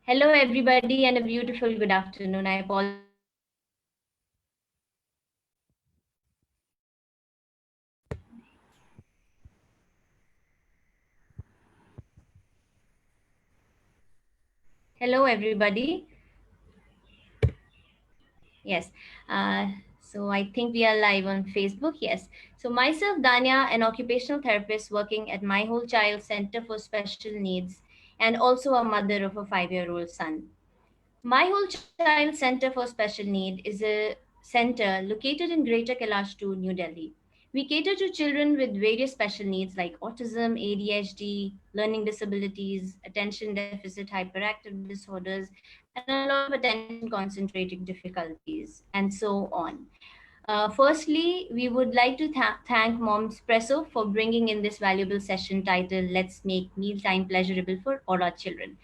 Hello, everybody, and a beautiful good afternoon. I apologize for the technical difficulties. Hello, everybody. Yes. Uh, so I think we are live on Facebook. Yes. So myself, Danya, an occupational therapist working at My Whole Child Center for Special Needs, and also a mother of a 5-year-old son. My Whole Child Center for Special Need is a center located in Greater Kailash 2, New Delhi. We cater to children with various special needs like autism, ADHD, learning disabilities, attention deficit hyperactive disorders, and a lot of attention concentrating difficulties, and so on. Firstly, we would like to thank Mom's Presso for bringing in this valuable session titled Let's Make Mealtime Pleasurable for All Our Children.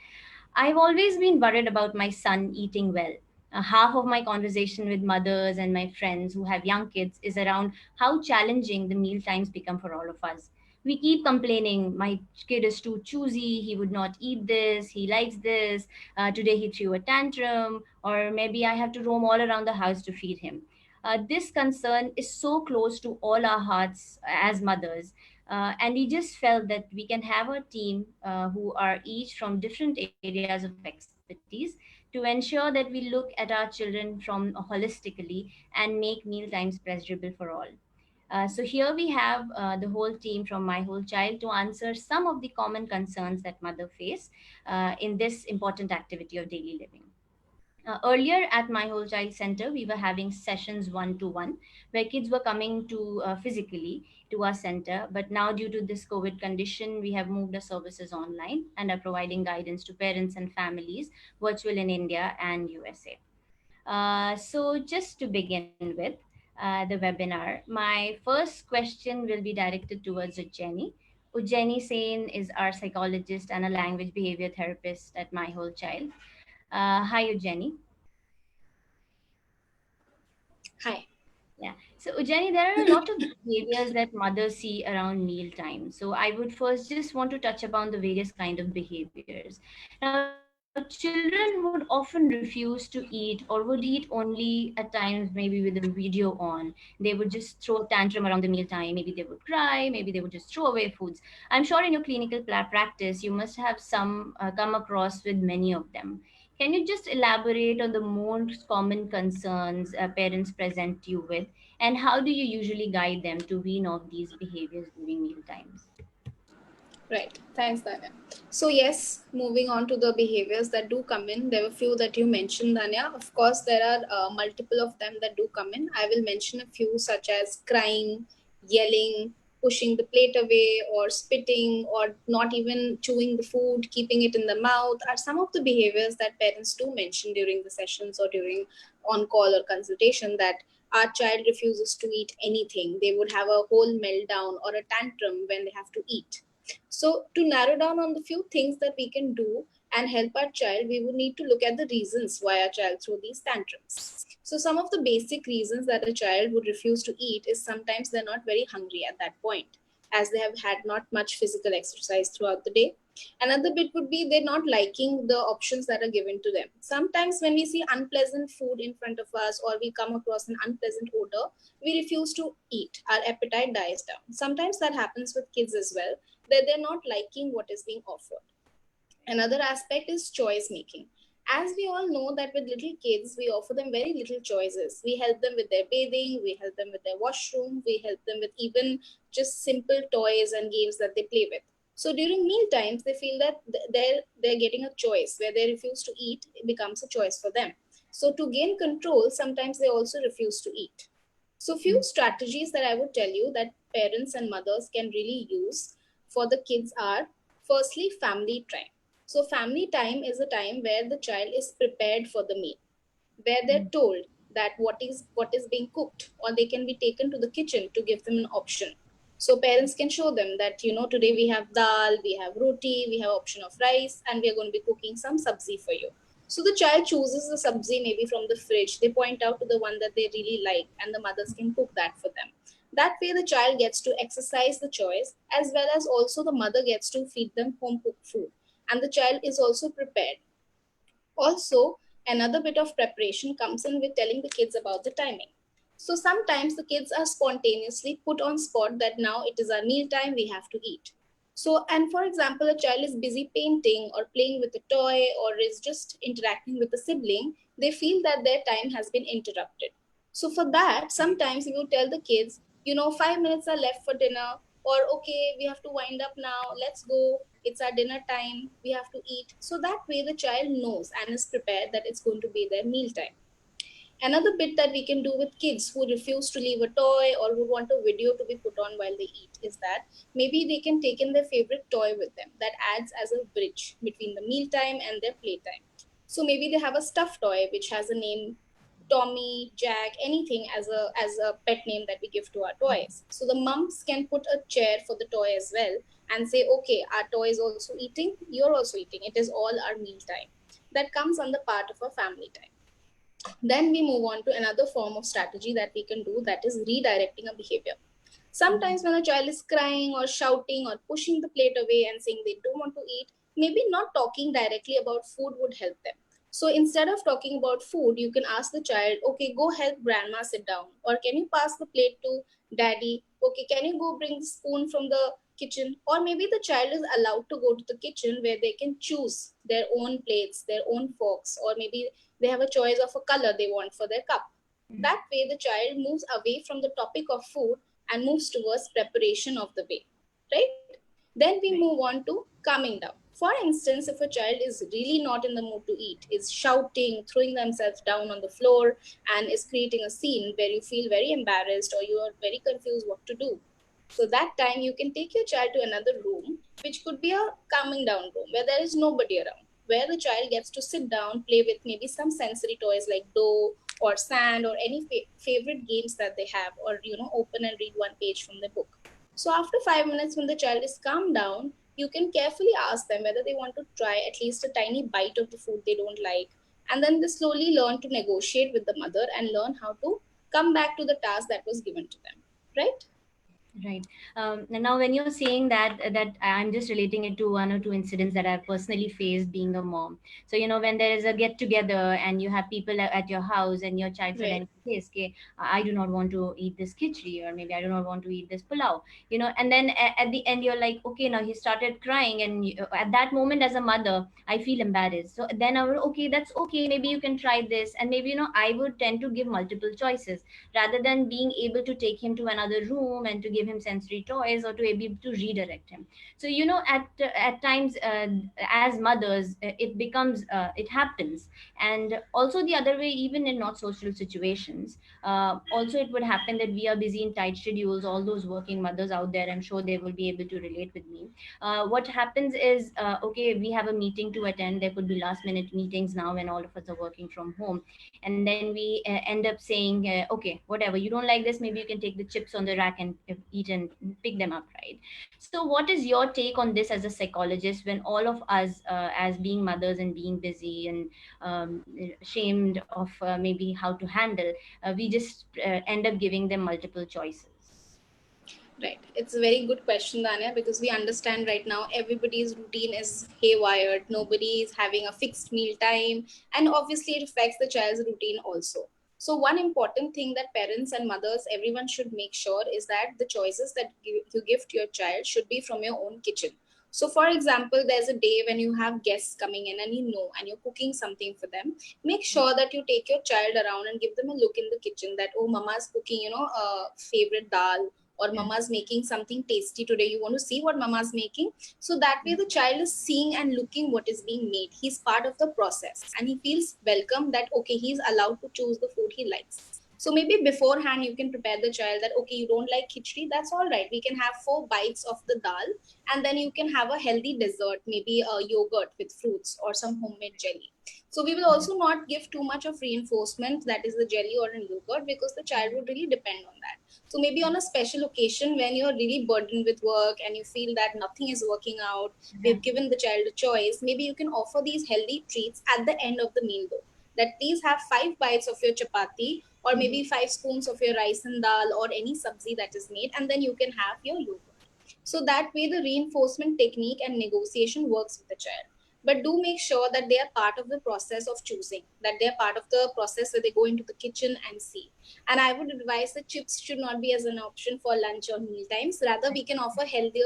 I've always been worried about my son eating well. Half of my conversation with mothers and my friends who have young kids is around how challenging the meal times become for all of us. We keep complaining, my kid is too choosy, he would not eat this, he likes this, today he threw a tantrum, or maybe I have to roam all around the house to feed him. This concern is so close to all our hearts as mothers, and we just felt that we can have a team who are each from different areas of expertise to ensure that we look at our children from holistically and make meal times pleasurable for all. So here we have the whole team from My Whole Child to answer some of the common concerns that mother face in this important activity of daily living. Earlier at My Whole Child Center, we were having sessions one to one where kids were coming to physically to our center. But now, due to this COVID condition, we have moved our services online and are providing guidance to parents and families virtual in India and USA. So, just to begin with the webinar, my first question will be directed towards Ujjani. Ujjani Sain is our psychologist and a language behavior therapist at My Whole Child. Hi, Ujjani. Hi. Yeah. So, Ujjani, there are a lot of behaviors that mothers see around mealtime. So, I would first just want to touch upon the various kind of behaviors. Now, children would often refuse to eat or would eat only at times, maybe with a video on. They would just throw a tantrum around the mealtime. Maybe they would cry. Maybe they would just throw away foods. I'm sure in your clinical practice, you must have some come across with many of them. Can you just elaborate on the most common concerns parents present you with, and how do you usually guide them to wean off these behaviors during meal times? Right. Thanks, Danya. So yes, moving on to the behaviors that do come in. There were few that you mentioned, Danya. Of course, there are multiple of them that do come in. I will mention a few, such as crying, yelling, pushing the plate away, or spitting, or not even chewing the food, keeping it in the mouth, are some of the behaviors that parents do mention during the sessions or during on call or consultation, that our child refuses to eat anything. They would have a whole meltdown or a tantrum when they have to eat. So, to narrow down on the few things that we can do and help our child, we would need to look at the reasons why our child throw these tantrums. So, some of the basic reasons that a child would refuse to eat is sometimes they're not very hungry at that point, as they have had not much physical exercise throughout the day. Another bit would be they're not liking the options that are given to them. Sometimes, when we see unpleasant food in front of us or we come across an unpleasant odor, we refuse to eat. Our appetite dies down. Sometimes that happens with kids as well, that they're not liking what is being offered. Another aspect is choice making. As we all know that with little kids, we offer them very little choices. We help them with their bathing, we help them with their washroom, we help them with even just simple toys and games that they play with. So during meal times, they feel that they're getting a choice. Where they refuse to eat, it becomes a choice for them. So to gain control, sometimes they also refuse to eat. So few strategies that I would tell you that parents and mothers can really use for the kids are, firstly, family time. So family time is a time where the child is prepared for the meal, where they're told that what is being cooked, or they can be taken to the kitchen to give them an option. So parents can show them that, today we have dal, we have roti, we have option of rice, and we are going to be cooking some sabzi for you. So the child chooses the sabzi maybe from the fridge. They point out to the one that they really like, and the mothers can cook that for them. That way, the child gets to exercise the choice, as well as also the mother gets to feed them home cooked food, and the child is also prepared. Also, another bit of preparation comes in with telling the kids about the timing. So sometimes the kids are spontaneously put on spot that now it is our meal time, we have to eat. So, and for example, a child is busy painting or playing with a toy or is just interacting with a sibling, they feel that their time has been interrupted. So, for that, sometimes you tell the kids, 5 minutes are left for dinner, or okay, we have to wind up now, let's go, it's our dinner time, we have to eat. So that way the child knows and is prepared that it's going to be their meal time. Another bit that we can do with kids who refuse to leave a toy or who want a video to be put on while they eat is that maybe they can take in their favorite toy with them that adds as a bridge between the meal time and their playtime. So maybe they have a stuffed toy which has a name Tommy, Jack, anything as a pet name that we give to our toys. So the mums can put a chair for the toy as well and say, okay, our toy is also eating, you're also eating. It is all our meal time. That comes on the part of our family time. Then we move on to another form of strategy that we can do, that is redirecting a behavior. Sometimes when a child is crying or shouting or pushing the plate away and saying they don't want to eat, maybe not talking directly about food would help them. So instead of talking about food, you can ask the child, okay, go help grandma sit down. Or can you pass the plate to daddy? Okay, can you go bring the spoon from the kitchen? Or maybe the child is allowed to go to the kitchen where they can choose their own plates, their own forks, or maybe they have a choice of a color they want for their cup. That way, the child moves away from the topic of food and moves towards preparation of the way, right? Then we move on to calming down. For instance, if a child is really not in the mood to eat, is shouting, throwing themselves down on the floor, and is creating a scene where you feel very embarrassed or you are very confused what to do. So that time you can take your child to another room, which could be a calming down room where there is nobody around, where the child gets to sit down, play with maybe some sensory toys like dough or sand or any favorite games that they have, or open and read one page from the book. So after 5 minutes, when the child is calmed down, you can carefully ask them whether they want to try at least a tiny bite of the food they don't like, and then they slowly learn to negotiate with the mother and learn how to come back to the task that was given to them, right? Right. And now, when you're saying that I'm just relating it to one or two incidents that I've personally faced being a mom. So when there is a get together and you have people at your house, and your child Right. suddenly says, "Okay, I do not want to eat this khichdi, or maybe I do not want to eat this pulao." And then at the end you're like, "Okay, now he started crying," and at that moment, as a mother, I feel embarrassed. So then I will, okay, that's okay. Maybe you can try this, and maybe I would tend to give multiple choices rather than being able to take him to another room and to give him sensory toys or to be able to redirect him. So at times, as mothers, it becomes it happens. And also the other way, even in not social situations, also it would happen that we are busy in tight schedules. All those working mothers out there, I'm sure they will be able to relate with me. What happens is, okay, we have a meeting to attend. There could be last minute meetings now when all of us are working from home, and then we end up saying, okay, whatever, you don't like this, maybe you can take the chips on the rack and eat and pick them up, right? So what is your take on this as a psychologist, when all of us, as being mothers and being busy and ashamed of maybe how to handle, we just end up giving them multiple choices? Right. It's a very good question, Danya, because we understand right now everybody's routine is haywired. Nobody is having a fixed meal time, and obviously it affects the child's routine also. So, one important thing that parents and mothers, everyone should make sure is that the choices that you give to your child should be from your own kitchen. So, for example, there's a day when you have guests coming in and and you're cooking something for them. Make sure that you take your child around and give them a look in the kitchen that, oh, mama's cooking, a favorite dal, or mama's making something tasty today, you want to see what mama's making. So that way the child is seeing and looking what is being made, he's part of the process and he feels welcome that okay, he's allowed to choose the food he likes. So maybe beforehand you can prepare the child that okay, you don't like khichdi, that's all right, we can have 4 bites of the dal, and then you can have a healthy dessert, maybe a yogurt with fruits or some homemade jelly. So we will also not give too much of reinforcement, that is the jelly or a yogurt, because the child would really depend on that. So maybe on a special occasion when you're really burdened with work and you feel that nothing is working out, we've given the child a choice, maybe you can offer these healthy treats at the end of the meal though. That please have 5 bites of your chapati, or maybe 5 spoons of your rice and dal or any sabzi that is made, and then you can have your yogurt. So that way the reinforcement technique and negotiation works with the child. but do make sure that they are part of the process of choosing, that they are part of the process where they go into the kitchen and see. And I would advise that chips should not be as an option for lunch or meal times. Rather, we can offer healthier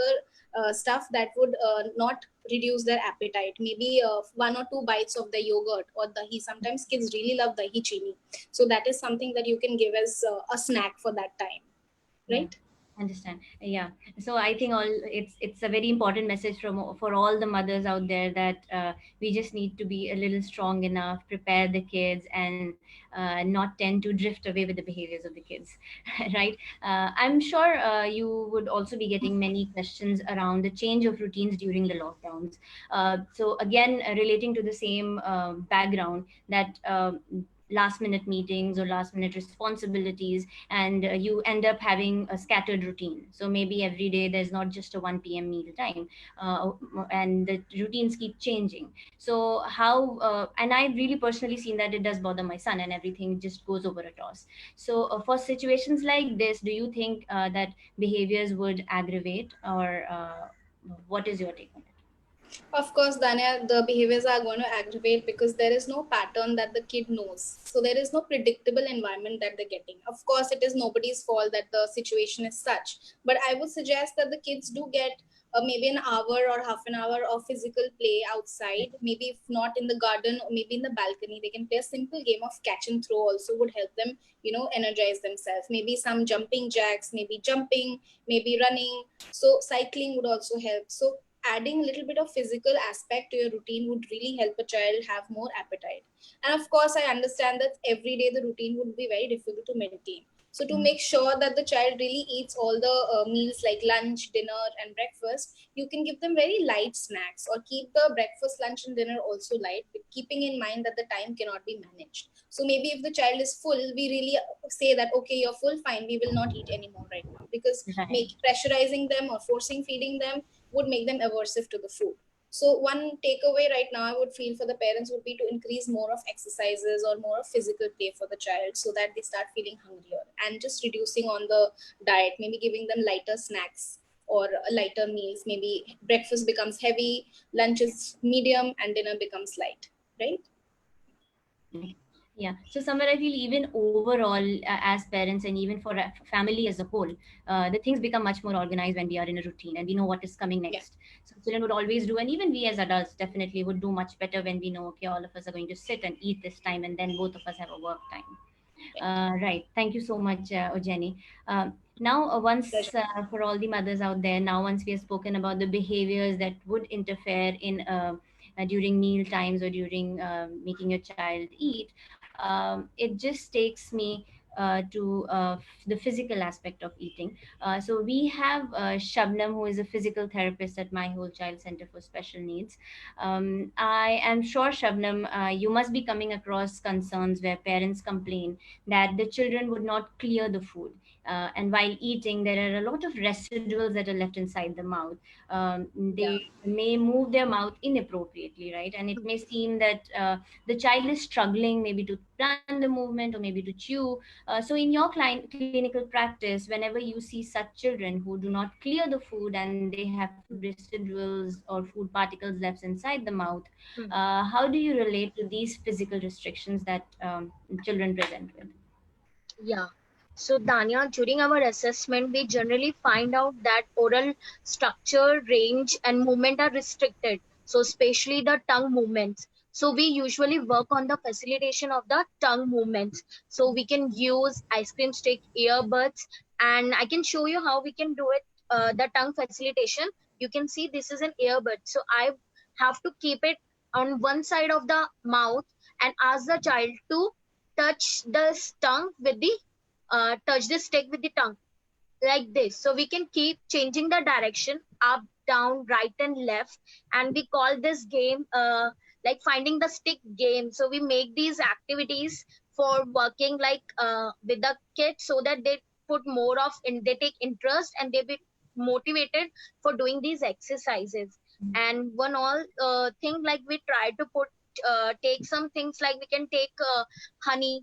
stuff that would not reduce their appetite. Maybe one or two bites of the yogurt or dahi. Sometimes kids really love dahi chini, so that is something that you can give as a snack for that time, Yeah, right? understand. Yeah. So I think all it's a very important message from for all the mothers out there that we just need to be a little strong enough, prepare the kids, and not tend to drift away with the behaviors of the kids, right? I'm sure you would also be getting many questions around the change of routines during the lockdowns. So again, relating to the same background that. Last minute meetings or last minute responsibilities, and you end up having a scattered routine. So maybe every day there's not just a 1 p.m. meal time, and the routines keep changing. So how and I really personally seen that it does bother my son, and everything just goes over a toss. So for situations like this, do you think that behaviors would aggravate, or what is your take on it? Of course, Danya, the behaviors are going to aggravate because there is no pattern that the kid knows. So there is no predictable environment that they're getting. Of course, it is nobody's fault that the situation is such. But I would suggest that the kids do get maybe an hour or half an hour of physical play outside. Maybe if not in the garden or maybe in the balcony, they can play a simple game of catch and throw. Also would help them, energize themselves. Maybe some jumping jacks, maybe jumping, maybe running. So cycling would also help. So adding a little bit of physical aspect to your routine would really help a child have more appetite. And of course, I understand that every day the routine would be very difficult to maintain. So to make sure that the child really eats all the meals like lunch, dinner, and breakfast, you can give them very light snacks or keep the breakfast, lunch, and dinner also light, but keeping in mind that the time cannot be managed. So maybe if the child is full, we really say that, okay, you're full, fine, we will not eat anymore right now, because Right. pressurizing them or forcing feeding them would make them aversive to the food. So one takeaway right now I would feel for the parents would be to increase more of exercises or more of physical play for the child so that they start feeling hungrier, and just reducing on the diet, maybe giving them lighter snacks or lighter meals. Maybe breakfast becomes heavy, lunch is medium, and dinner becomes light, right? Right. Yeah. So somewhere I feel even overall, as parents and even for a family as a whole, the things become much more organized when we are in a routine and we know what is coming Yeah. next. So children would always do, and even we as adults definitely would do much better when we know, okay, all of us are going to sit and eat this time, and then both of us have a work time. Right. Right. Thank you so much, Ojeni. Now, once Pleasure. for all the mothers out there, now once we have spoken about the behaviors that would interfere in during meal times or during making your child eat, it just takes me to the physical aspect of eating. So we have Shabnam, who is a physical therapist at My Whole Child Center for Special Needs. I am sure, Shabnam, you must be coming across concerns where parents complain that the children would not clear the food. And while eating, there are a lot of residuals that are left inside the mouth. Yeah. They may move their mouth inappropriately, right? And it may seem that the child is struggling maybe to plan the movement or maybe to chew. So, in your clinical practice, whenever you see such children who do not clear the food and they have food residuals or food particles left inside the mouth, how do you relate to these physical restrictions that children present with? Yeah. So, Danya, during our assessment, we generally find out that oral structure, range, and movement are restricted. So, especially the tongue movements. So, we usually work on the facilitation of the tongue movements. So, we can use ice cream stick, earbuds, and I can show you how we can do it. The tongue facilitation. You can see this is an earbud. So, I have to keep it on one side of the mouth and ask the child to touch the tongue with the touch the stick with the tongue like this. So we can keep changing the direction up, down, right, and left. And we call this game like finding the stick game. So we make these activities for working like with the kids so that they put more of in they take interest and they be motivated for doing these exercises. And one all thing like we try to put take some things like we can take honey,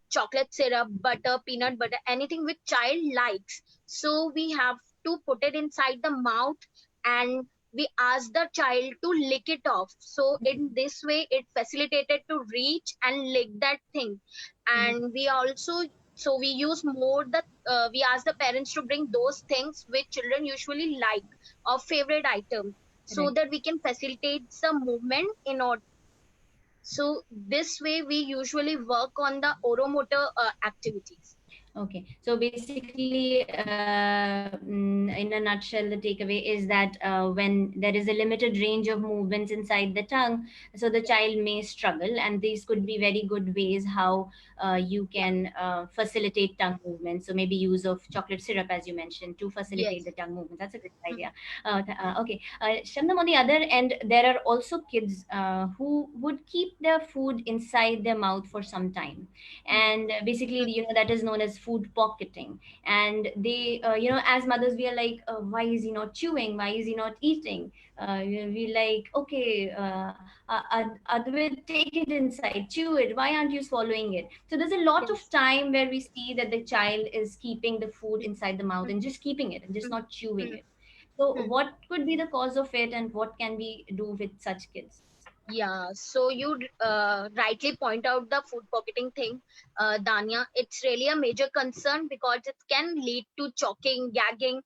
chocolate syrup, butter, peanut butter, anything which child likes. So we have to put it inside the mouth, and we ask the child to lick it off. So in this way, it facilitated to reach and lick that thing. And we also, so we use more the we ask the parents to bring those things which children usually like, or favorite item, so Right. that we can facilitate some movement in order. So this way we usually work on the oromotor activities. Okay, so basically, in a nutshell, the takeaway is that when there is a limited range of movements inside the tongue, so the child may struggle, and these could be very good ways how you Yeah. can facilitate tongue movements. So maybe use of chocolate syrup, as you mentioned, to facilitate Yes. the tongue movement. That's a good Mm, idea. Okay, Shabnam, on the other end, there are also kids who would keep their food inside their mouth for some time, mm, and basically, that is known as food pocketing. And they, as mothers, we are like, why is he not chewing, why is he not eating? We like, okay, Advait, take it inside, chew it, why aren't you swallowing it? So there's a lot of yes. time where we see that the child is keeping the food Mm, inside the mouth mm, and just keeping it and just mm, not chewing mm, it. So mm. what could be the cause of it, and what can we do with such kids? Yeah, so you rightly point out the food pocketing thing, Danya. It's really a major concern because it can lead to choking, gagging.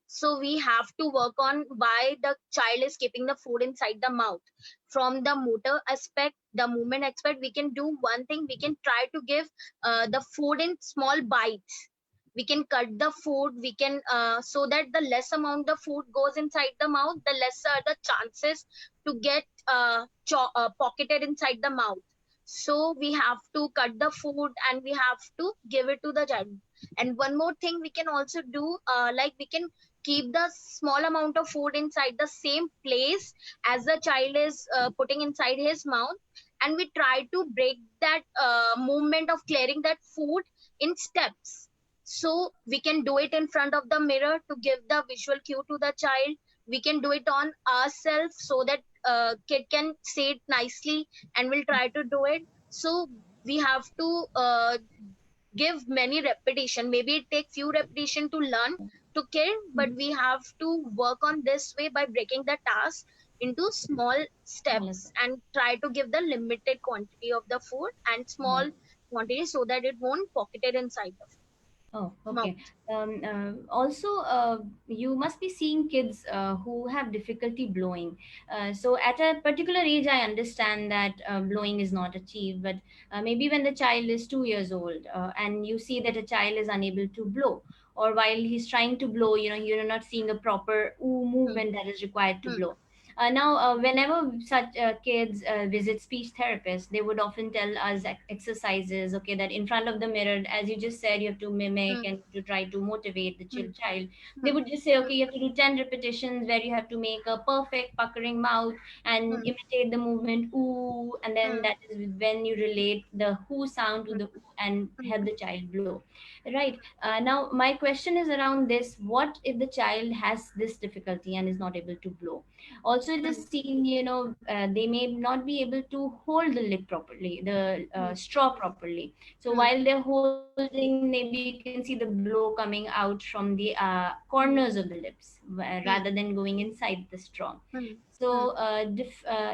So we have to work on why the child is keeping the food inside the mouth. From the motor aspect, the movement aspect, we can do one thing. We can try to give the food in small bites. We can cut the food. We can so that the less amount the food goes inside the mouth, the lesser the chances to get pocketed inside the mouth. So we have to cut the food and we have to give it to the child. And one more thing we can also do, like we can keep the small amount of food inside the same place as the child is putting inside his mouth, and we try to break that movement of clearing that food in steps. So we can do it in front of the mirror to give the visual cue to the child. We can do it on ourselves so that kid can say it nicely and will try to do it. So we have to give many repetition. Maybe it takes few repetition to learn to kill, but Mhm. we have to work on this way by breaking the task into small Smaller. steps and try to give the limited quantity of the food and small quantity so that it won't pocket it inside the Oh, mouth. okay. Also, you must be seeing kids who have difficulty blowing. So, at a particular age, I understand that blowing is not achieved, but maybe when the child is 2 years old, and you see that a child is unable to blow, or while he's trying to blow, you're not seeing a proper ooh Hmm, movement that is required to hmm, blow. Now, whenever such kids visit speech therapists, they would often tell us exercises, okay, that in front of the mirror, as you just said, you have to mimic hmm, and to try to motivate the hmm, child. They hmm, would just say, hmm, okay, you have to do 10 repetitions where you have to make a perfect puckering mouth and hmm, imitate the movement, ooh, and then hmm, that is when you relate the who sound to hmm, the ooh and hmm, help the child blow. Right. Now, my question is around this: what if the child has this difficulty and is not able to blow? Also, it is hmm, seen, they may not be able to hold the lip properly, the hmm, straw properly. So hmm, while they're holding, maybe you can see the blow coming out from the corners of the lips rather than hmm, going inside the straw. hmm, So hmm.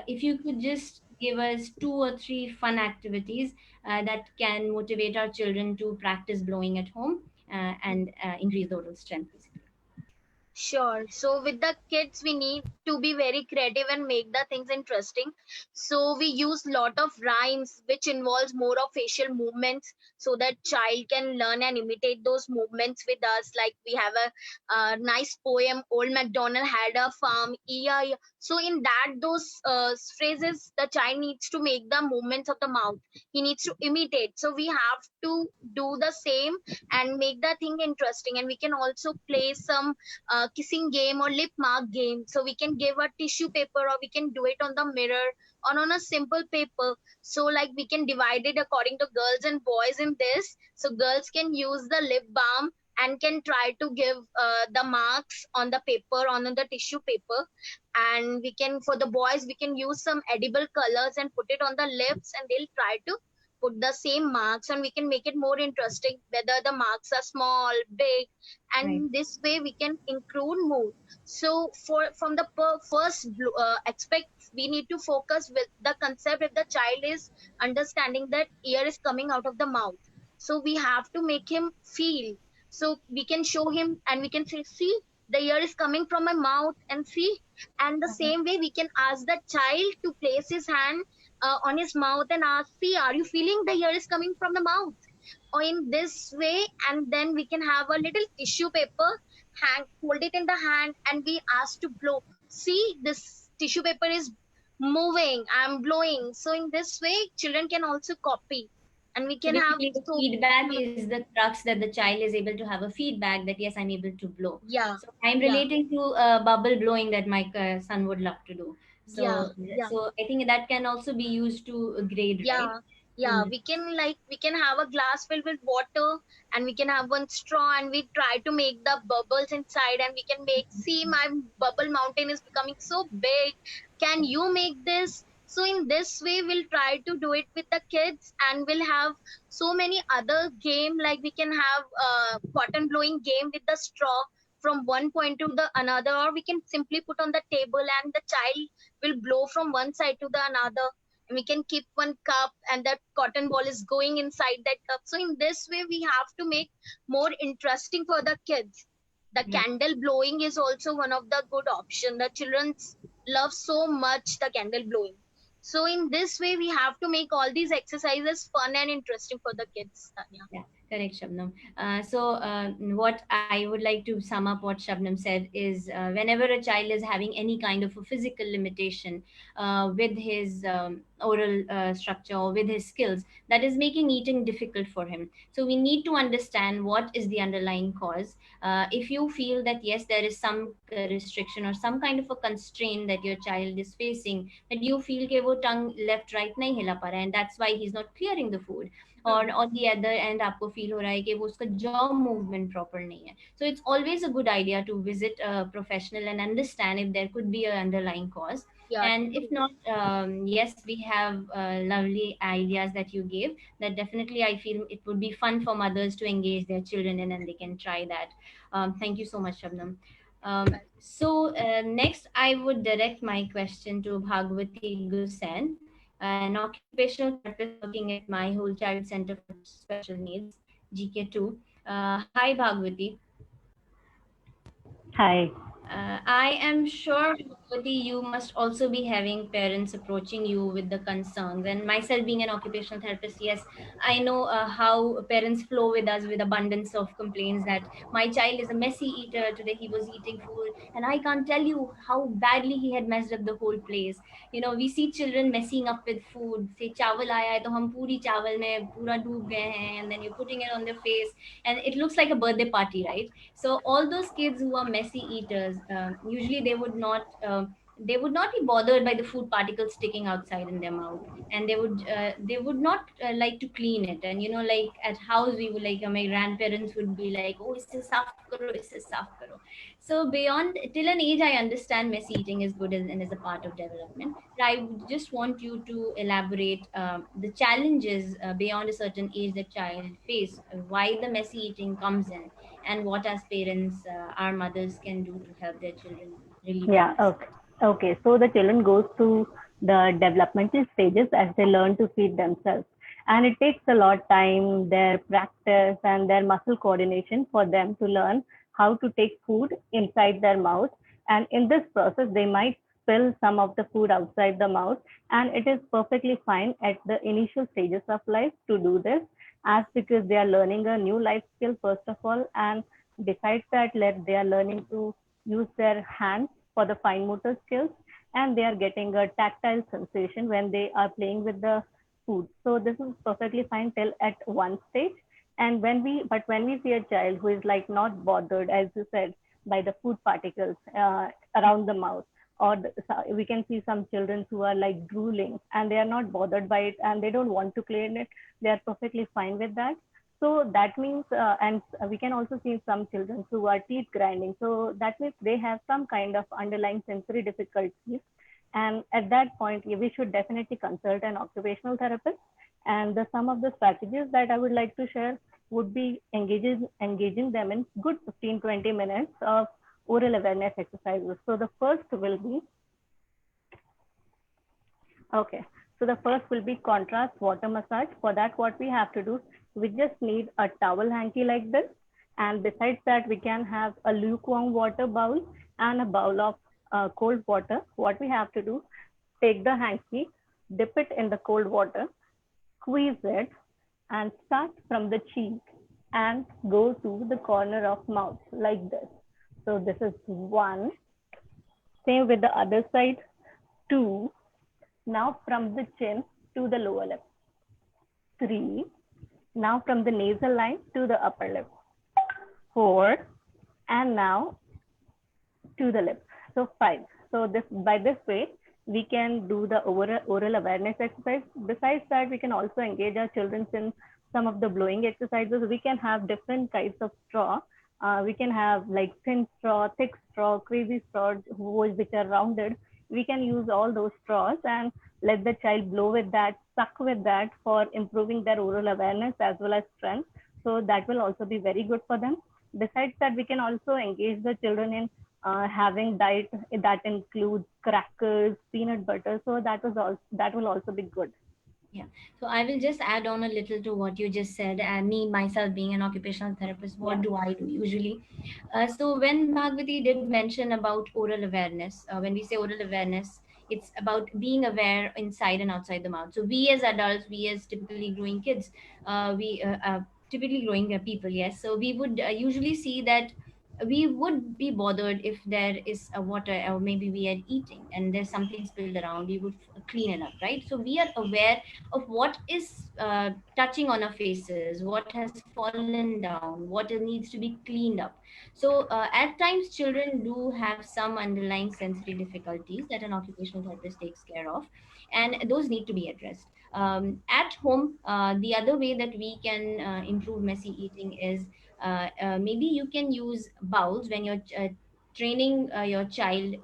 if you could just give us 2 or 3 fun activities that can motivate our children to practice blowing at home and increase the oral strength, basically. Sure. So with the kids, we need to be very creative and make the things interesting. So we use lot of rhymes, which involves more of facial movements, so that child can learn and imitate those movements with us. Like we have a nice poem, Old MacDonald had a farm, E-I. So in that, those phrases, the child needs to make the movements of the mouth. He needs to imitate. So we have to do the same and make the thing interesting. And we can also play some kissing game or lip mark game. So we can give a tissue paper or we can do it on the mirror or on a simple paper. So like we can divide it according to girls and boys in this. So girls can use the lip balm and can try to give the marks on the paper on the tissue paper, and we can, for the boys, we can use some edible colors and put it on the lips and they'll try to put the same marks, and we can make it more interesting, whether the marks are small, big, and this way we can include more. So from the first aspect, we need to focus with the concept. If the child is understanding that ear is coming out of the mouth, so we have to make him feel. So we can show him and we can say, see, the ear is coming from my mouth, and see. And the same way we can ask the child to place his hand on his mouth and ask, see, are you feeling the ear is coming from the mouth? Or in this way, and then we can have a little tissue paper, hold it in the hand, and we ask to blow. See, this tissue paper is moving, I'm blowing. So in this way, children can also copy, and we So can have basically, the feedback is the crux, that the child is able to have a feedback that yes, I'm able to blow. yeah, So I'm yeah, relating to bubble blowing that my son would love to do. yeah, So yeah. so I think that can also be used to grade, right? Yeah, yeah, In we can have a glass filled with water, and we can have one straw, and we try to make the bubbles inside, and we can make, see, my bubble mountain is becoming so big. Can you make this? So in this way, we'll try to do it with the kids, and we'll have so many other game, like we can have cotton blowing game with the straw from one point to the another, or we can simply put on the table, and the child will blow from one side to the another, and we can keep one cup, and that cotton ball is going inside that cup. So in this way, we have to make more interesting for the kids. The Right. candle blowing is also one of the good option. The children love so much the candle blowing. So in this way, we have to make all these exercises fun and interesting for the kids, Tanya. Yeah, correct, Shabnam. What I would like to sum up what Shabnam said is, whenever a child is having any kind of a physical limitation with his oral structure or with his skills, that is making eating difficult for him. So we need to understand what is the underlying cause. If you feel that yes, there is some restriction or some kind of a constraint that your child is facing, that you feel कि वो tongue left right नहीं हिला पा रहा है, and that's why he's not clearing the food, और on the other end आपको feel हो रहा है कि वो उसका jaw movement proper नहीं है. So it's always a good idea to visit a professional and understand if there could be an underlying cause. Yeah, And if not, yes, we have lovely ideas that you gave, that definitely I feel it would be fun for mothers to engage their children in, and they can try that. Thank you so much, Shabnam. Next, I would direct my question to Bhagwati Gusen, an occupational therapist working at My Whole Child Center for Special Needs, GK2. Hi, Bhagwati. Hi. I am sure, Bhagwati, you must also be having parents approaching you with the concerns. And myself being an occupational therapist, yes, I know how parents flow with us with abundance of complaints that my child is a messy eater. Today he was eating food, and I can't tell you how badly he had messed up the whole place. You know, we see children messing up with food. Say चावल आया है तो हम पूरी चावल में पूरा डूब गए हैं, and then you're putting it on their face, and it looks like a birthday party, right? So all those kids who are messy eaters, usually they would not be bothered by the food particles sticking outside in their mouth, and they would not like to clean it. And you know, like at house we would, like my grandparents would be like, oh, isse saaf karo, isse saaf karo. So beyond, till an age, I understand messy eating is good and is a part of development, but I would just want you to elaborate the challenges beyond a certain age that child face, why the messy eating comes in, and what as parents, our mothers can do to help their children relieve Yeah, this. okay. Okay, so the children goes through the developmental stages as they learn to feed themselves. And it takes a lot of time, their practice and their muscle coordination for them to learn how to take food inside their mouth. And in this process, they might spill some of the food outside the mouth. And it is perfectly fine at the initial stages of life to do this, as because they are learning a new life skill, first of all. And besides that, they are learning to use their hands for the fine motor skills, and they are getting a tactile sensation when they are playing with the food. So this is perfectly fine till at one stage. And when we see a child who is like not bothered, as you said, by the food particles around the mouth, or we can see some children who are like drooling and they are not bothered by it and they don't want to clean it, they are perfectly fine with that. So that means, and we can also see some children who are teeth grinding. So that means they have some kind of underlying sensory difficulties. And at that point, we should definitely consult an occupational therapist And the some of the strategies that I would like to share would be engaging them in good 15-20 minutes of oral awareness exercises. So the first will be, okay, so the first will be contrast water massage. For that, what we have to do, we just need a towel hanky like this. And besides that, we can have a lukewarm water bowl and a bowl of cold water. What we have to do, take the hanky, dip it in the cold water, squeeze it, and start from the cheek and go to the corner of mouth like this. So this is one. Same with the other side. Two. Now from the chin to the lower lip. Three. Now from the nasal line to the upper lip. Four. And now to the lip. So five. So this by this way, we can do the oral awareness exercise. Besides that, we can also engage our children in some of the blowing exercises. We can have different types of straw. We can have like thin straw, thick straw, crazy straw, which are rounded. We can use all those straws and let the child blow with that, suck with that for improving their oral awareness as well as strength. So that will also be very good for them. Besides that, we can also engage the children in having diet that includes crackers, peanut butter. So that will also be good. Yeah. So I will just add on a little to what you just said. And me, myself, being an occupational therapist, what Yeah. do I do usually? So when Bhagwati did mention about oral awareness, when we say oral awareness, it's about being aware inside and outside the mouth. So we as adults, we as typically growing kids, we typically growing people, yes. So we would usually see that we would be bothered if there is a water, or maybe we are eating and there's something spilled around. We would clean it up, right? So we are aware of what is touching on our faces, what has fallen down, what needs to be cleaned up. So at times children do have some underlying sensory difficulties that an occupational therapist takes care of, and those need to be addressed. At home, the other way that we can improve messy eating is maybe you can use bowls when you're training your child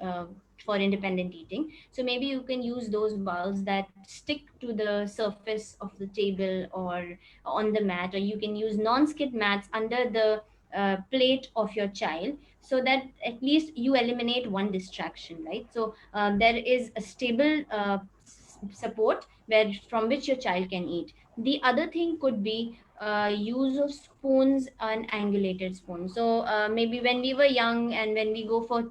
for independent eating. So maybe you can use those bowls that stick to the surface of the table or on the mat, or you can use non-skid mats under the plate of your child, so that at least you eliminate one distraction, right? So there is a stable support where from which your child can eat. The other thing could be use of spoons and angulated spoons. So maybe when we were young and when we go for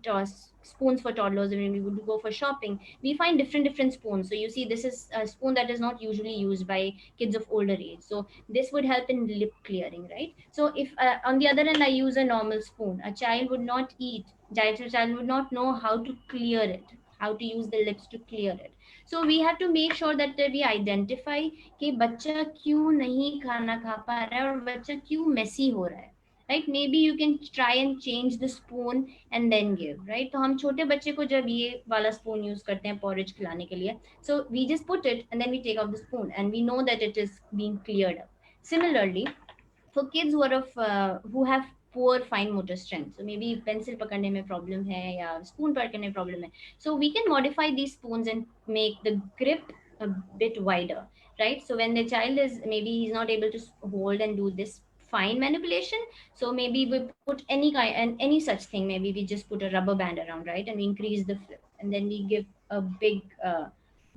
spoons for toddlers, and when we would go for shopping, we find different spoons. So you see, this is a spoon that is not usually used by kids of older age. So this would help in lip clearing, right? So if on the other hand I use a normal spoon, a child would not eat. Child would not know how to clear it, how to use the lips to clear it. So we have to make sure that we identify कि बच्चा क्यों नहीं खाना खा पा रहा है और बच्चा क्यों messy हो रहा है, right? Maybe you can try and change the spoon and then give, right? तो हम छोटे बच्चे को जब ये वाला spoon use करते हैं porridge खिलाने के लिए, so we just put it and then we take off the spoon and we know that it is being cleared up. Similarly, for kids who are of who have poor fine motor strength, so maybe pencil पकड़ने में problem है या spoon पकड़ने में problem है, so we can modify these spoons and make the grip a bit wider, right? So when the child is, maybe he's not able to hold and do this fine manipulation, so maybe we put any kind and any such thing, maybe we just put a rubber band around, right? And we increase the flip and then we give a big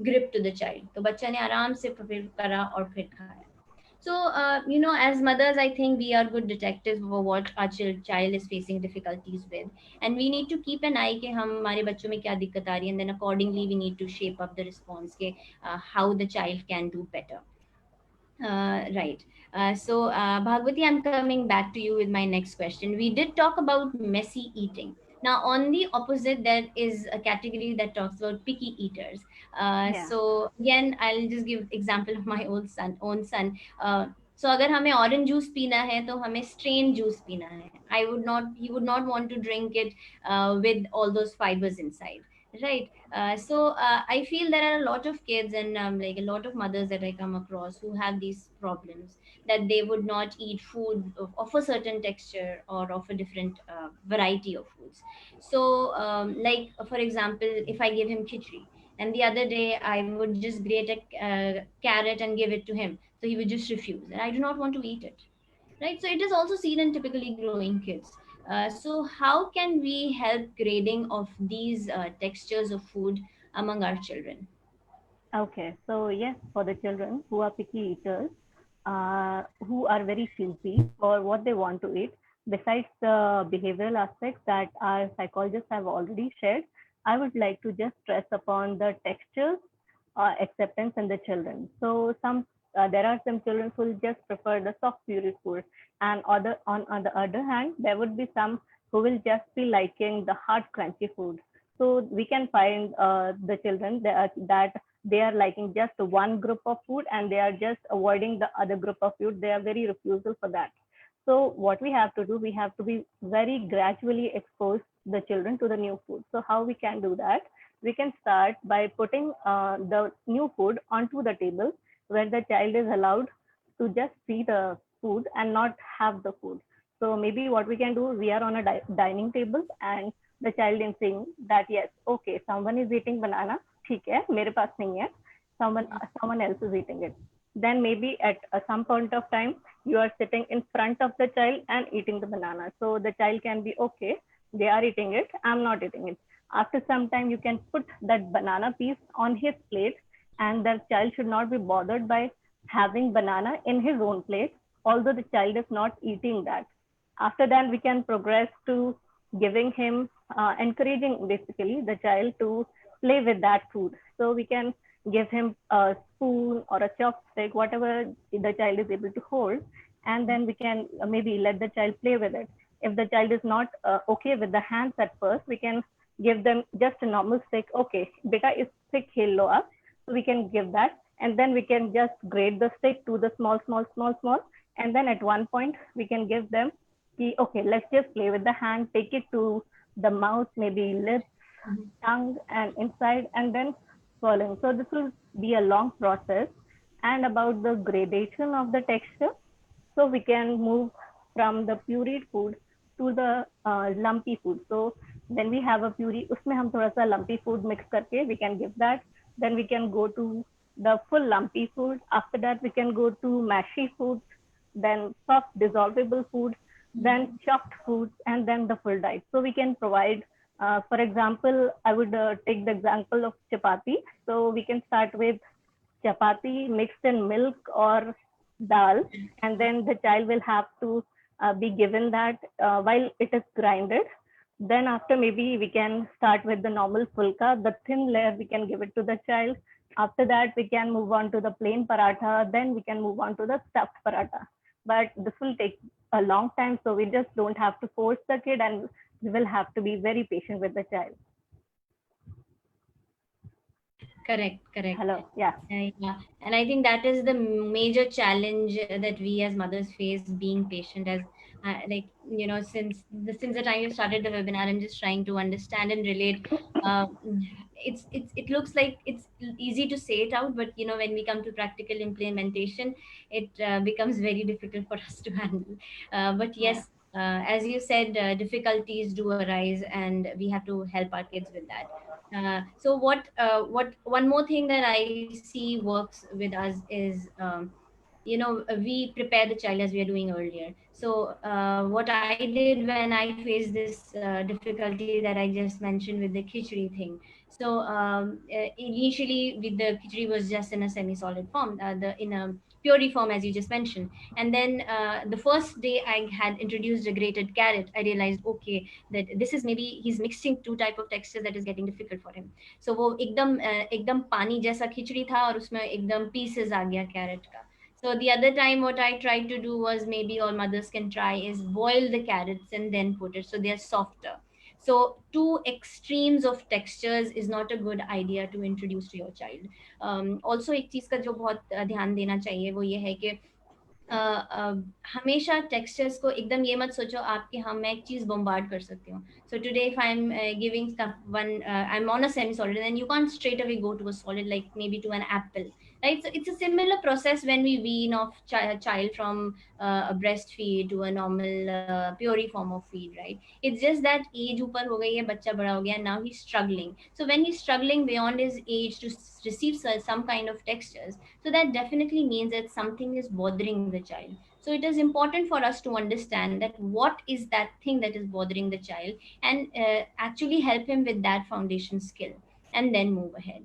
grip to the child, तो बच्चा ने आराम से फिर करा और फिर खाया. So, as mothers, I think we are good detectives for what our child is facing difficulties with, and we need to keep an eye कि हम हमारे बच्चों में क्या दिक्कत आ रही है, and then accordingly we need to shape up the response के how the child can do better. Right. Bhagwati, I'm coming back to you with my next question. We did talk about messy eating. Now, on the opposite, there is a category that talks about picky eaters. Yeah. So again, I'll just give example of my own son. So अगर हमें orange juice पीना है तो हमें strained juice पीना है. He would not want to drink it with all those fibers inside, right? I feel there are a lot of kids and like a lot of mothers that I come across who have these problems, that they would not eat food of a certain texture or of a different variety of foods. So like for example, if I give him khichdi and the other day I would just grate a carrot and give it to him, so he would just refuse, and I do not want to eat it, right? So it is also seen in typically growing kids. So how can we help grading of these textures of food among our children? Okay, so yes, for the children who are picky eaters, who are very choosy for what they want to eat, besides the behavioral aspects that our psychologists have already shared, I would like to just stress upon the textures acceptance in the children. So there are some children who will just prefer the soft puree food, and on the other hand, there would be some who will just be liking the hard crunchy food. So we can find the children that they are liking just one group of food and they are just avoiding the other group of food. They are very refusal for that. So what we have to do, we have to be very gradually expose the children to the new food. So how we can do that? We can start by putting the new food onto the table where the child is allowed to just see the food and not have the food. So maybe what we can do, we are on a dining table and the child is saying that yes, okay, someone is eating banana, ठीक है, मेरे पास नहीं है, someone else is eating it. Then maybe at some point of time, you are sitting in front of the child and eating the banana. So the child can be okay, they are eating it, I'm not eating it. After some time, you can put that banana piece on his plate, and the child should not be bothered by having banana in his own plate, although the child is not eating that. After that, we can progress to giving him, encouraging basically the child to play with that food. So we can give him a spoon or a chopstick, whatever the child is able to hold, and then we can maybe let the child play with it. If the child is not okay with the hands at first, we can give them just a normal stick. Okay, beta is stick khel lo aap. So we can give that, and then we can just grade the stick to the small, and then at one point we can give them, okay, let's just play with the hand, take it to the mouth, maybe lips, tongue, and inside, and then swallowing. So this will be a long process. And about the gradation of the texture, so we can move from the pureed food to the lumpy food. So when we have a puree, उसमें हम थोड़ा सा lumpy food mix करके we can give that. Then we can go to the full lumpy food. After that, we can go to mashy foods, then soft dissolvable foods, then chopped foods, and then the full diet. So we can provide, for example, I would take the example of chapati. So we can start with chapati mixed in milk or dal, and then the child will have to be given that while it is grinded. Then after, maybe we can start with the normal fulka, the thin layer, we can give it to the child. After that, we can move on to the plain paratha. Then we can move on to the stuffed paratha. But this will take a long time, so we just don't have to force the kid, and we will have to be very patient with the child. Correct. Hello, yeah. Yeah, and I think that is the major challenge that we as mothers face, being patient. As like, since the time you started the webinar, I'm just trying to understand and relate. Uh, it looks like it's easy to say it out, but when we come to practical implementation, it becomes very difficult for us to handle. But yes, as you said, difficulties do arise, and we have to help our kids with that. So what one more thing that I see works with us is, we prepare the child as we are doing earlier. So what I did when I faced this difficulty that I just mentioned with the khichdi thing. So initially, with the khichdi was just in a semi-solid form, the in a puree form, as you just mentioned. And then the first day I had introduced a grated carrot, I realized, okay, that this is maybe he's mixing two type of textures that is getting difficult for him. So वो एकदम पानी जैसा खिचड़ी था और उसमें एकदम pieces आ गया carrot का. So the other time, what I tried to do was, maybe all mothers can try, is boil the carrots and then put it so they're softer. So two extremes of textures is not a good idea to introduce to your child. Also एक चीज का जो बहुत ध्यान देना चाहिए वो ये है कि हमेशा टेक्सचर्स को एकदम ये मत सोचो आपके हम मैं एक चीज बम्बार्ड कर सकती हूँ. So today if I am giving stuff one, I am on a semi solid, then you can't straight away go to a solid, like maybe to an apple. right? So it's a similar process when we wean off child from a breastfeed to a normal puree form of feed, right? It's just that age ऊपर हो गई है, बच्चा बड़ा हो गया, now he's struggling. So when he's struggling beyond his age to receive some kind of textures, so that definitely means that something is bothering the child. So it is important for us to understand that what is that thing that is bothering the child, and actually help him with that foundation skill, and then move ahead.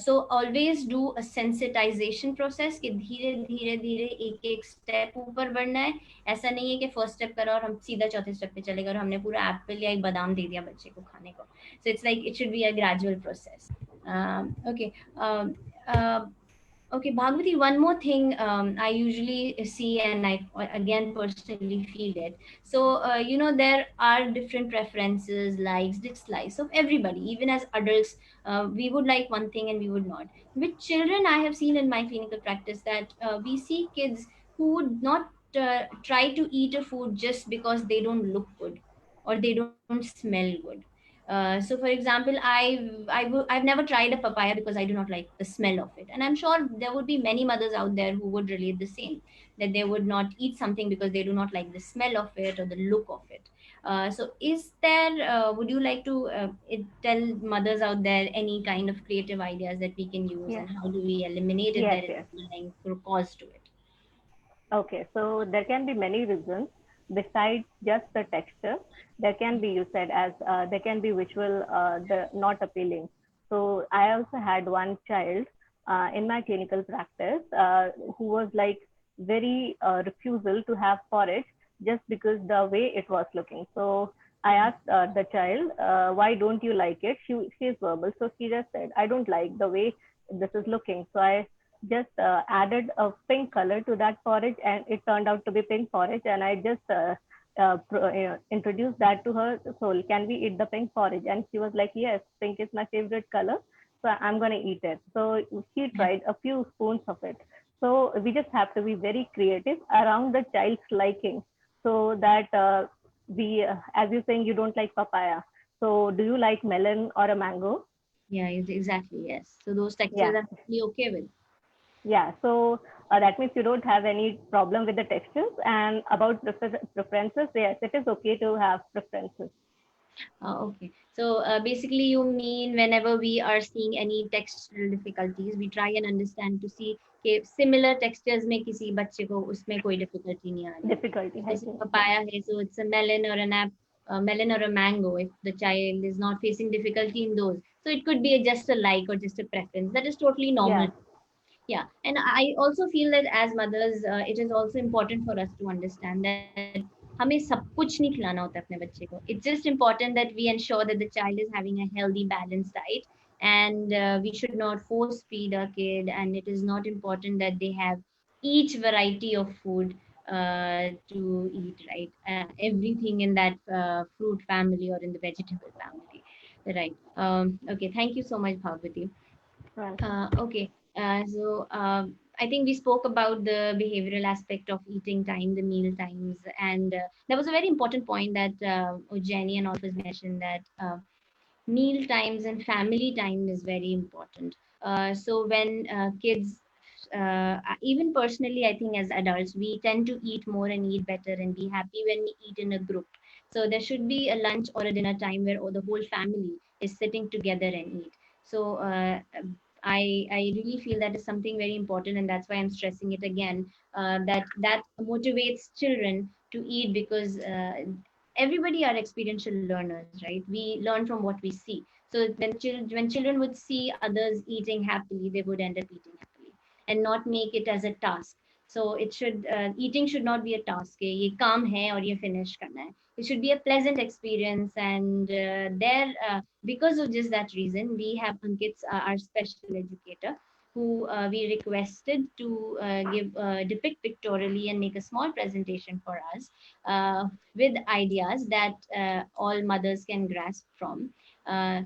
So always do a sensitization process कि धीरे धीरे धीरे एक एक step ऊपर बढ़ना है. ऐसा नहीं है कि फर्स्ट स्टेप करा और हम सीधा चौथे स्टेप पे चले गए और हमने पूरा एप्पल या एक बादाम दे दिया बच्चे को खाने को. So it's like it should be a gradual process. Okay. Okay, Bhagwati, one more thing I usually see, and I again personally feel it. So, there are different preferences, likes, dislikes of everybody. Even as adults, we would like one thing and we would not. With children, I have seen in my clinical practice that we see kids who would not try to eat a food just because they don't look good or they don't smell good. So, for example, I've never tried a papaya because I do not like the smell of it, and I'm sure there would be many mothers out there who would relate the same, that they would not eat something because they do not like the smell of it or the look of it. So, is there? Would you like to tell mothers out there any kind of creative ideas that we can use, Yes, and how do we eliminate it? yes, There is yes. underlying cause to it. Okay, so there can be many reasons besides just the texture. There can be, you said, as there can be visual, the not appealing. So I also had one child in my clinical practice who was like very refusal to have porridge just because the way it was looking. So I asked the child, why don't you like it? She is verbal, so she just said, I don't like the way this is looking. So I just added a pink color to that porridge, and it turned out to be pink porridge. And I just introduced that to her. So can we eat the pink porridge? And she was like, yes, pink is my favorite color, so I'm going to eat it. So she tried a few spoons of it. So we just have to be very creative around the child's liking, so that as you're saying, you don't like papaya. So do you like melon or a mango? Yeah, exactly. Yes. So those textures Yeah. I'm actually okay with. Yeah, so that means you don't have any problem with the textures. And about preferences, yes, it is okay to have preferences. Okay. So basically, you mean whenever we are seeing any textural difficulties, we try and understand to see कि similar textures में किसी बच्चे को उसमें कोई difficulty नहीं आ रही है. Difficulty has जैसे been, papaya है, so it's a melon or melon or a mango. If the child is not facing difficulty in those, so it could be just a like or just a preference. That is totally normal. yeah, Yeah, and I also feel that as mothers, it is also important for us to understand that हमें सब कुछ नहीं खिलाना होता अपने बच्चे को. It's just important that we ensure that the child is having a healthy, balanced diet, and we should not force feed our kid. And it is not important that they have each variety of food to eat, right? Everything in that fruit family or in the vegetable family, right? Okay, thank you so much, Bhagwati. right. Okay. So I think we spoke about the behavioral aspect of eating time, the meal times, and there was a very important point that Jenny and all of us mentioned, that meal times and family time is very important. So when kids, even personally, I think as adults, we tend to eat more and eat better and be happy when we eat in a group. So there should be a lunch or a dinner time where the whole family is sitting together and eat. So I really feel that is something very important, and that's why I'm stressing it again. That motivates children to eat, because everybody are experiential learners, right? We learn from what we see. So when children would see others eating happily, they would end up eating happily and not make it as a task. So it should eating should not be a task. ये काम है और ये finish करना है. It should be a pleasant experience, and because of just that reason, we have Ankit, our special educator, who we requested to depict pictorially and make a small presentation for us with ideas that all mothers can grasp from.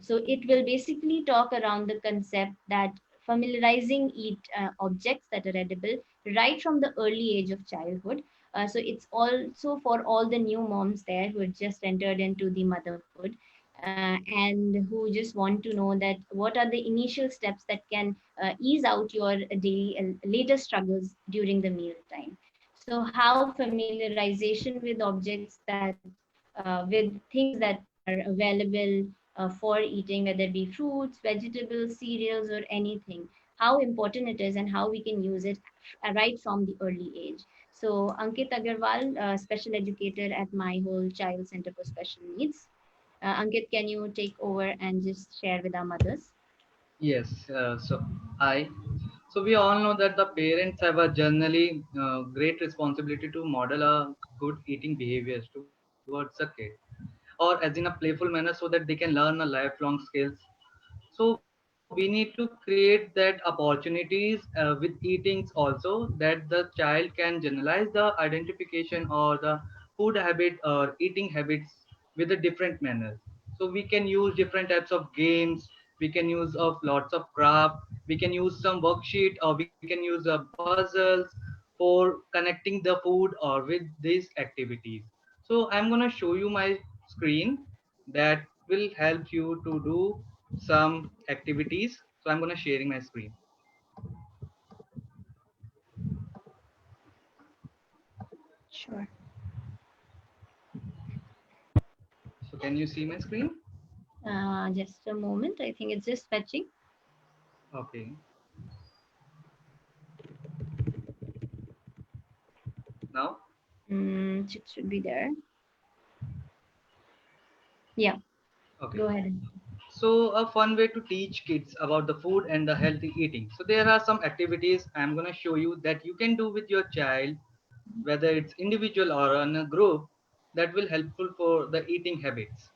So it will basically talk around the concept that familiarizing eat objects that are edible right from the early age of childhood. So it's also for all the new moms there who have just entered into the motherhood. and who just want to know that what are the initial steps that can ease out your daily later struggles during the meal time. So how familiarization with objects that with things that are available for eating, whether it be fruits, vegetables, cereals, or anything, how important it is and how we can use it right from the early age. So Ankit Agarwal, special educator at My Whole Child Center for Special Needs. Ankit, can you take over and just share with our mothers? Yes, I so we all know that the parents have a generally great responsibility to model a good eating behaviors towards a kid, or as in a playful manner, so that they can learn a lifelong skills. So we need to create that opportunities with eatings also, that the child can generalize the identification or the food habit or eating habits with a different manners. So we can use different types of games, we can use of lots of craft, we can use some worksheet, or we can use puzzles for connecting the food or with these activities. So I'm gonna show you my screen that will help you to do some activities. So I'm gonna sharing my screen. Sure. So can you see my screen? Just a moment. I think it's just fetching. Okay. Now, It should be there. Yeah, okay. go ahead. So a fun way to teach kids about the food and the healthy eating. So there are some activities I'm gonna show you that you can do with your child, whether it's individual or in a group, that will helpful for the eating habits.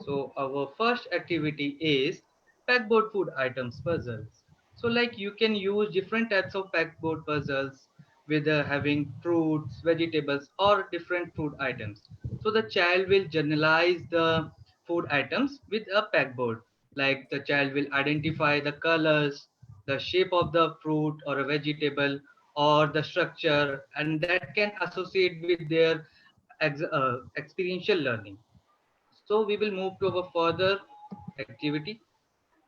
So our first activity is pegboard food items puzzles. So like you can use different types of pegboard puzzles with having fruits, vegetables or different food items. So the child will generalize the food items with a pegboard. Like the child will identify the colors, the shape of the fruit or a vegetable or the structure, and that can associate with their experiential learning. So we will move to our further activity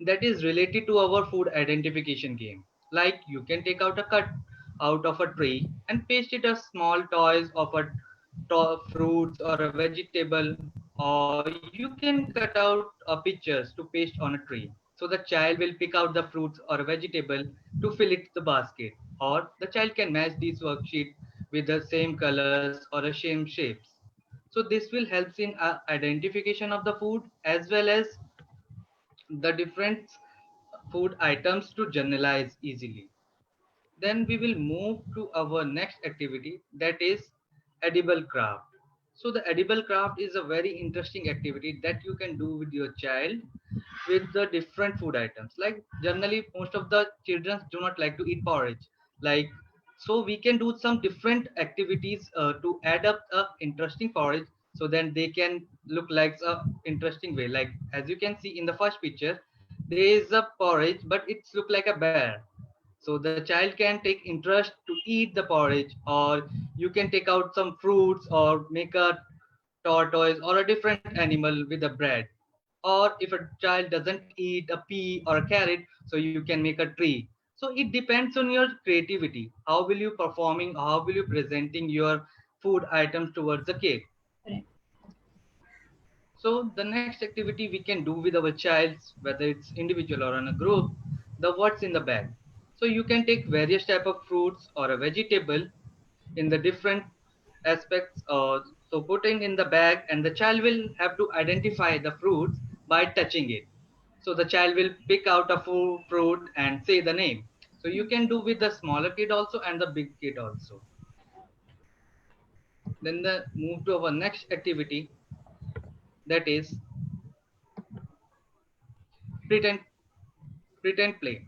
that is related to our food identification game. Like you can take out a cut out of a tree and paste it as small toys of a fruits or a vegetable, or you can cut out pictures to paste on a tree. So the child will pick out the fruits or a vegetable to fill it the basket, or the child can match these worksheet with the same colors or the same shapes. So this will help in identification of the food as well as the different food items to generalize easily. Then we will move to our next activity, that is edible craft. So the edible craft is a very interesting activity that you can do with your child with the different food items. Like generally most of the children do not like to eat porridge. Like so we can do some different activities to add up a interesting porridge, so then they can look like a interesting way. Like as you can see in the first picture, there is a porridge but it's look like a bear. So the child can take interest to eat the porridge, or you can take out some fruits or make a tortoise or a different animal with a bread. Or if a child doesn't eat a pea or a carrot, so you can make a tree. So it depends on your creativity. How will you performing? How will you presenting your food items towards the kid? Correct. So the next activity we can do with our child, whether it's individual or in a group, the what's in the bag. So you can take various type of fruits or a vegetable in the different aspects. So putting in the bag, and the child will have to identify the fruits by touching it. So the child will pick out a fruit and say the name. So you can do with the smaller kid also and the big kid also. Then the move to our next activity, that is pretend pretend play.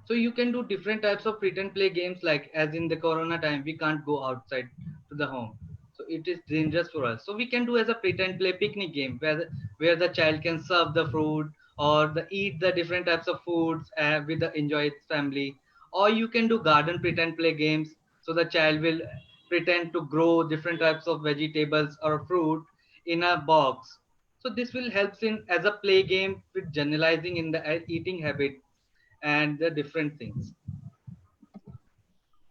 So you can do different types of pretend play games, like as in the corona time we can't go outside to the home, so it is dangerous for us. So we can do as a pretend play picnic game where the child can serve the fruit or the eat the different types of foods with the enjoy its family. Or you can do garden pretend play games, so the child will pretend to grow different types of vegetables or fruit in a box. So this will help in as a play game with generalizing in the eating habit and the different things.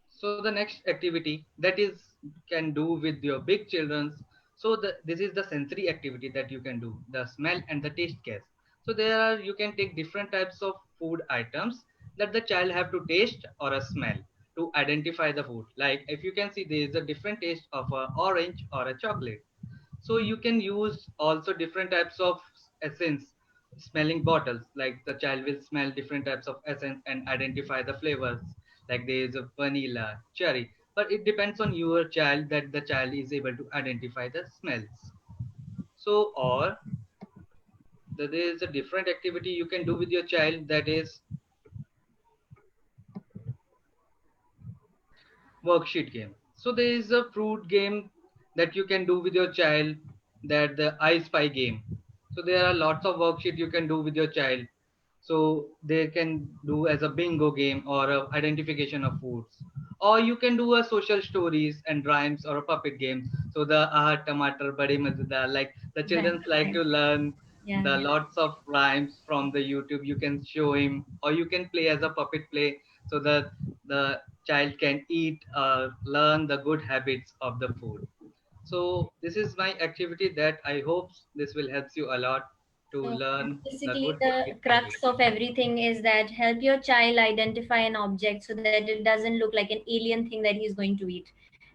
So the next activity that is can do with your big children. So this is the sensory activity that you can do, the smell and the taste gas. So there are, you can take different types of food items that the child have to taste or a smell to identify the food. Like if you can see, there is a different taste of a orange or a chocolate. So you can use also different types of essence smelling bottles, like the child will smell different types of essence and identify the flavors, like there is a vanilla, cherry, but it depends on your child that the child is able to identify the smells. So or there is a different activity you can do with your child, that is worksheet game. So there is a fruit game that you can do with your child, that the I Spy game. So there are lots of worksheet you can do with your child. So they can do as a bingo game or a identification of foods. Or you can do a social stories and rhymes or a puppet game. So the aha tomato bade mazedar, like the Right, children like right. to learn Yeah, the yeah. lots of rhymes from the YouTube. You can show him, or you can play as a puppet play, so that the child can eat learn the good habits of the food. So this is my activity that I hope this will help you a lot to So learn the basically, good the eat habits. crux of everything is that help your child identify an object so that it doesn't look like an alien thing that he's going to eat,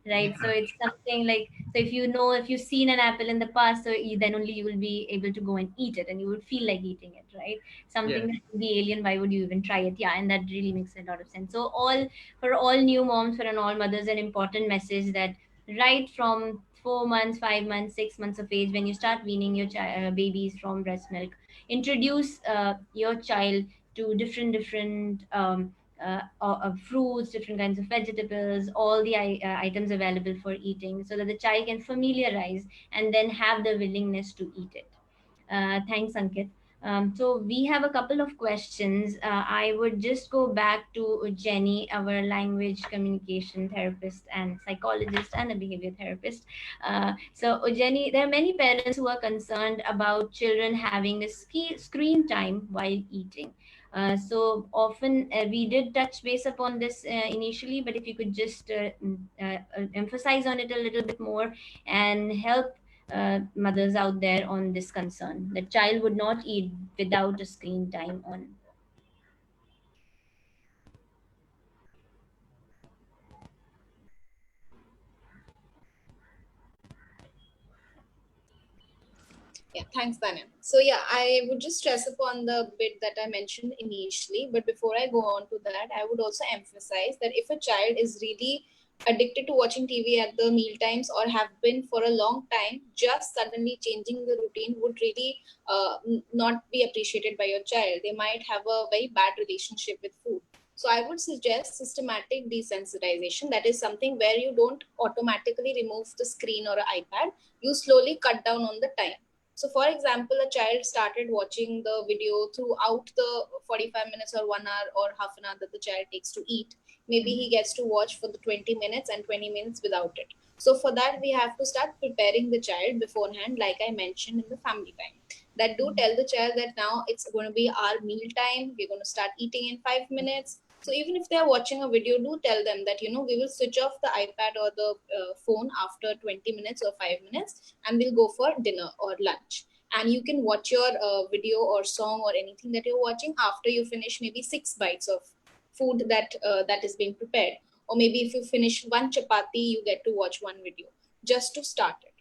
right? So Yeah. it's something like, so if you know, if you've seen an apple in the past, so then only you will be able to go and eat it, and you would feel like eating it, right? Something Yes. that would be alien, why would you even try it? Yeah, and that really makes a lot of sense. So all, for all new moms, for an all mothers, an important message that right from 4 months, 5 months, 6 months of age, when you start weaning your babies from breast milk, introduce your child to different fruits, different kinds of vegetables, all the items available for eating, so that the child can familiarize and then have the willingness to eat it. Thanks, Ankit. So we have a couple of questions. I would just go back to Jenny, our language communication therapist and psychologist and a behavior therapist. Jenny, there are many parents who are concerned about children having a screen time while eating. So often we did touch base upon this initially, but if you could just emphasize on it a little bit more and help mothers out there on this concern. The child would not eat without a screen time on. Yeah, thanks, Tanya. So yeah, I would just stress upon the bit that I mentioned initially, but before I go on to that, I would also emphasize that if a child is really addicted to watching TV at the meal times or have been for a long time, just suddenly changing the routine would really not be appreciated by your child. They might have a very bad relationship with food. So I would suggest systematic desensitization. That is something where you don't automatically remove the screen or an iPad. You slowly cut down on the time. So, for example, a child started watching the video throughout the 45 minutes or 1 hour or half an hour that the child takes to eat. Maybe he gets to watch for the 20 minutes and 20 minutes without it. So, for that, we have to start preparing the child beforehand, like I mentioned in the family time. That do tell the child that now it's going to be our meal time, we're going to start eating in 5 minutes. So even if they are watching a video, do tell them that we will switch off the iPad or the phone after 20 minutes or 5 minutes, and we'll go for dinner or lunch. And you can watch your video or song or anything that you're watching after you finish maybe 6 bites of food that is being prepared. Or maybe if you finish one chapati, you get to watch one video just to start it.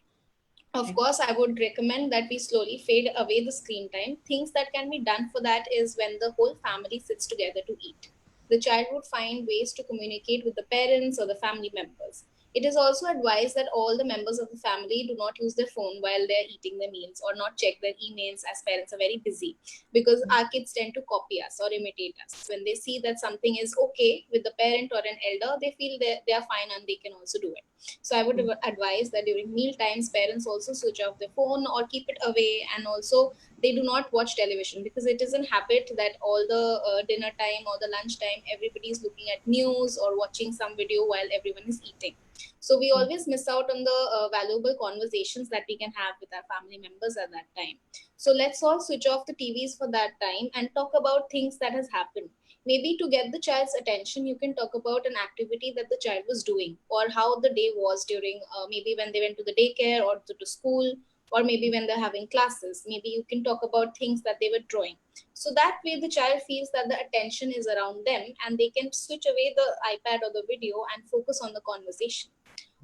Of Right. course, I would recommend that we slowly fade away the screen time. Things that can be done for that is when the whole family sits together to eat. The child would find ways to communicate with the parents or the family members. It is also advised that all the members of the family do not use their phone while they're eating their meals or not check their emails, as parents are very busy, because our kids tend to copy us or imitate us. When they see that something is okay with the parent or an elder, they feel they are fine and they can also do it. So I would advise that during meal times, parents also switch off their phone or keep it away, and also they do not watch television, because it is a habit that all the dinner time or the lunch time, everybody is looking at news or watching some video while everyone is eating. So we always miss out on the valuable conversations that we can have with our family members at that time. So let's all switch off the TVs for that time and talk about things that has happened. Maybe to get the child's attention, you can talk about an activity that the child was doing, or how the day was during, maybe when they went to the daycare or to school, or maybe when they're having classes. Maybe you can talk about things that they were drawing. So that way the child feels that the attention is around them and they can switch away the iPad or the video and focus on the conversation.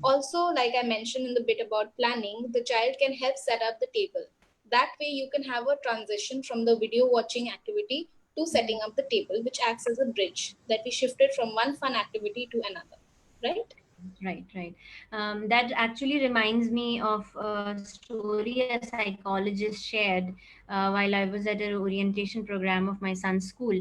Also, like I mentioned in the bit about planning, the child can help set up the table. That way you can have a transition from the video watching activity to setting up the table, which acts as a bridge that we shifted from one fun activity to another, right? Right, right. That actually reminds me of a story a psychologist shared while I was at an orientation program of my son's school.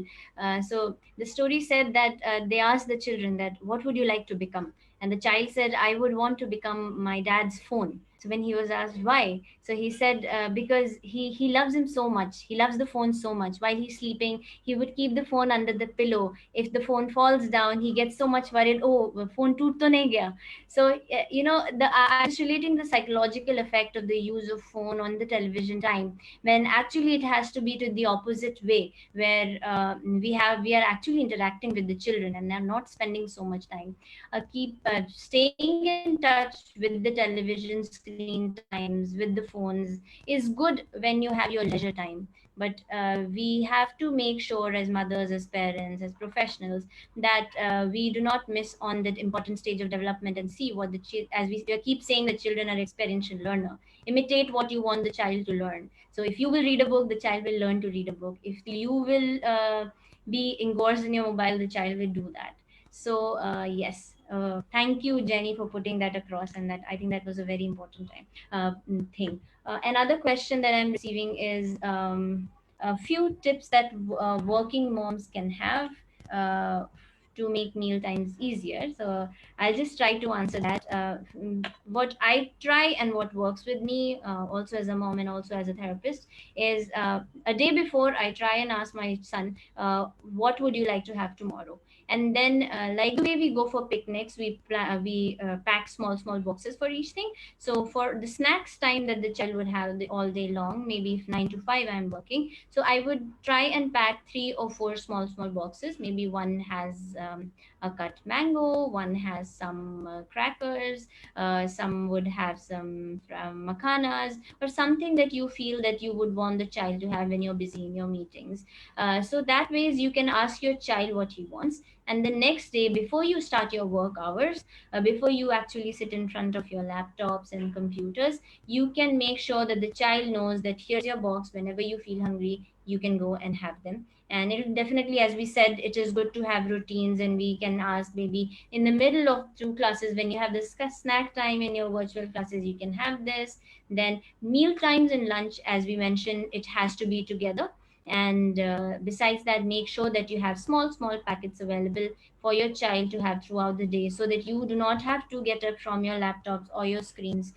So the story said that they asked the children that, "What would you like to become?" And the child said, "I would want to become my dad's phone." So when he was asked why, so he said, because he loves him so much. He loves the phone so much. While he's sleeping, he would keep the phone under the pillow. If the phone falls down, he gets so much worried. Oh, phone toot to nahi gaya. So I'm just relating the psychological effect of the use of phone on the television time, when actually it has to be to the opposite way, where we are actually interacting with the children and they're not spending so much time. Keep staying in touch with the television screen times, with the phones, is good when you have your leisure time. But we have to make sure, as mothers, as parents, as professionals, that we do not miss on that important stage of development and see what as we keep saying, the children are experiential learner. Imitate what you want the child to learn. So if you will read a book, the child will learn to read a book. If you will be engrossed in your mobile, the child will do that. So yes, thank you, Jenny, for putting that across, and that I think that was a very important thing. Another question that I'm receiving is a few tips that working moms can have uh, to make meal times easier. So I'll just try to answer that. What I try and what works with me, also as a mom and also as a therapist, is a day before I try and ask my son, what would you like to have tomorrow? And then, like the way we go for picnics, we pack small boxes for each thing. So for the snacks time that the child would have all day long, maybe if 9 to 5 I'm working, so I would try and pack 3 or 4 small boxes. Maybe one has a cut mango, one has some crackers, some would have some makanas, or something that you feel that you would want the child to have when you're busy in your meetings. So that ways you can ask your child what he wants, and the next day, before you start your work hours, before you actually sit in front of your laptops and computers, you can make sure that the child knows that here's your box. Whenever you feel hungry, you can go and have them. And it definitely, as we said, it is good to have routines, and we can ask maybe in the middle of 2 classes, when you have this snack time in your virtual classes, you can have this. Then meal times and lunch, as we mentioned, it has to be together. And besides that, make sure that you have small packets available for your child to have throughout the day, so that you do not have to get up from your laptops or your screens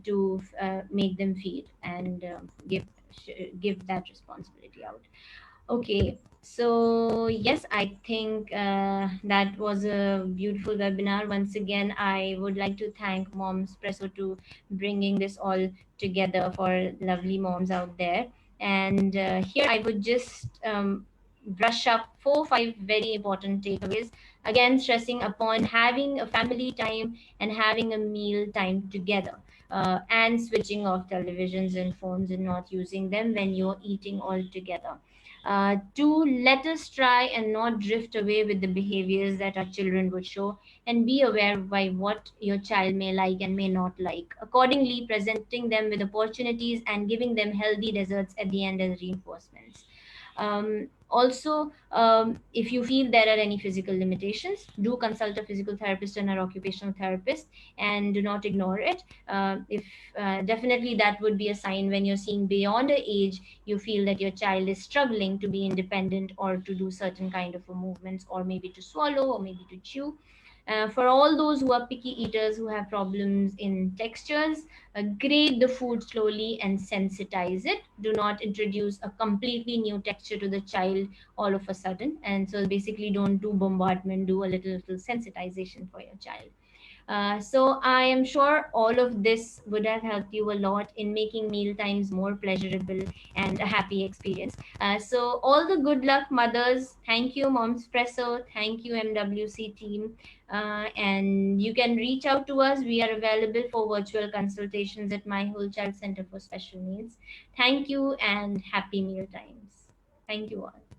to make them feed and give that responsibility out. Okay, so yes, I think that was a beautiful webinar. Once again, I would like to thank Moms Presso to bringing this all together for lovely moms out there. And here I would just brush up 4 or 5 very important takeaways. Again, stressing upon having a family time and having a meal time together. And switching off televisions and phones and not using them when you're eating all together. To let us try and not drift away with the behaviors that our children would show, and be aware by what your child may like and may not like. Accordingly, presenting them with opportunities and giving them healthy desserts at the end as reinforcements. Also, if you feel there are any physical limitations, do consult a physical therapist and an occupational therapist, and do not ignore it. If Definitely that would be a sign when you're seeing beyond a age, you feel that your child is struggling to be independent or to do certain kind of movements, or maybe to swallow, or maybe to chew. For all those who are picky eaters, who have problems in textures, grate the food slowly and sensitize it. Do not introduce a completely new texture to the child all of a sudden. And so basically, don't do bombardment, do a little sensitization for your child. So I am sure all of this would have helped you a lot in making meal times more pleasurable and a happy experience. So all the good luck, mothers. Thank you, Momspresso. Thank you, MWC team. And you can reach out to us. We are available for virtual consultations at My Whole Child Center for Special Needs. Thank you and happy meal times. Thank you all.